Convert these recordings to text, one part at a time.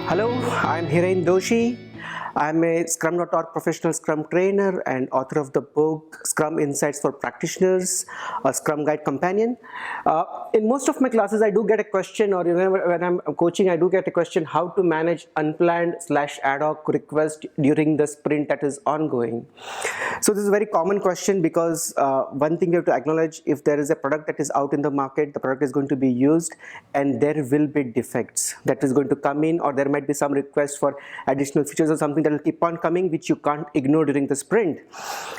Hello, I'm Hiren Doshi. I'm a Scrum.org professional Scrum trainer and author of the book Scrum Insights for Practitioners, a Scrum Guide Companion. In most of my classes, I do get a question, or when I'm coaching, I do get a question how to manage unplanned/ad hoc request during the sprint that is ongoing. So this is a very common question because one thing you have to acknowledge, if there is a product that is out in the market, the product is going to be used and there will be defects that is going to come in, or there might be some request for additional features or something that will keep on coming which you can't ignore during the sprint.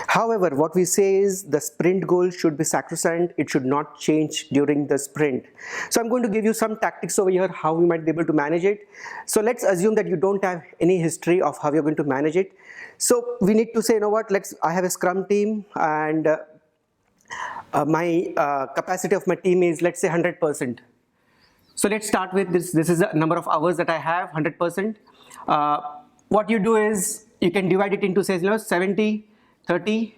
However, what we say is the sprint goal should be sacrosanct. It should not change during the sprint. So I'm going to give you some tactics over here how we might be able to manage it. So let's assume that you don't have any history of how you're going to manage it. So we need to say, you know what, I have a Scrum team and my capacity of my team is, let's say, 100%. So let's start with this. This is the number of hours that I have, 100%. What you do is you can divide it into, say, 70, 30,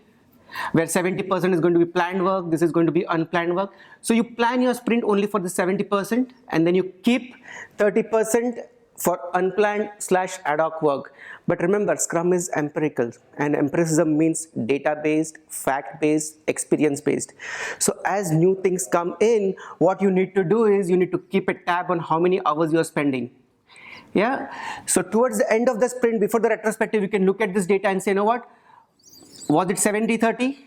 where 70% is going to be planned work, this is going to be unplanned work. So you plan your sprint only for the 70% and then you keep 30% for unplanned/ad hoc work. But remember, Scrum is empirical, and empiricism means data-based, fact-based, experience-based. So as new things come in, what you need to do is you need to keep a tab on how many hours you are spending. Yeah. So towards the end of the sprint, before the retrospective, you can look at this data and say, you know what, was it 70-30?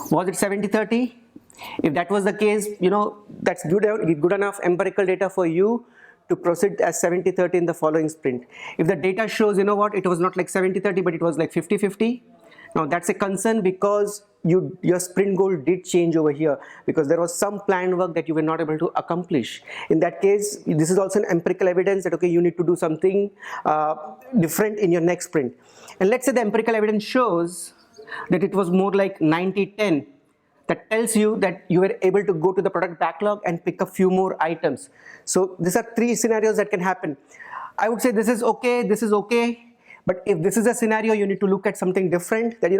Was it 70-30? If that was the case, that's good enough empirical data for you to proceed as 70-30 in the following sprint. If the data shows, it was not like 70-30, but it was like 50-50. Now that's a concern because your sprint goal did change over here because there was some planned work that you were not able to accomplish. In that case, this is also an empirical evidence that, okay, you need to do something different in your next sprint. And let's say the empirical evidence shows that it was more like 90-10. That tells you that you were able to go to the product backlog and pick a few more items. So these are three scenarios that can happen. I would say this is okay, but if this is a scenario, you need to look at something different. That,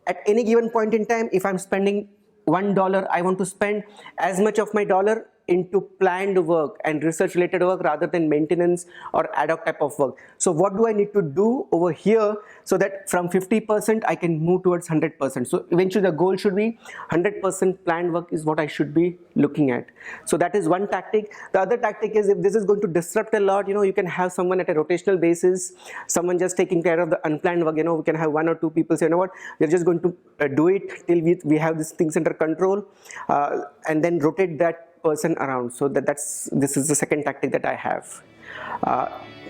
at any given point in time, if I'm spending $1, I want to spend as much of my dollar into planned work and research related work rather than maintenance or ad hoc type of work. So what do I need to do over here so that from 50% I can move towards 100%? So eventually the goal should be 100% planned work is what I should be looking at. So that is one tactic. The other tactic is, if this is going to disrupt a lot, you can have someone at a rotational basis, someone just taking care of the unplanned work. We can have one or two people say, you know what, we're just going to do it till we have these things under control, and then rotate that person around. So this is the second tactic that I have.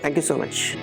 Thank you so much.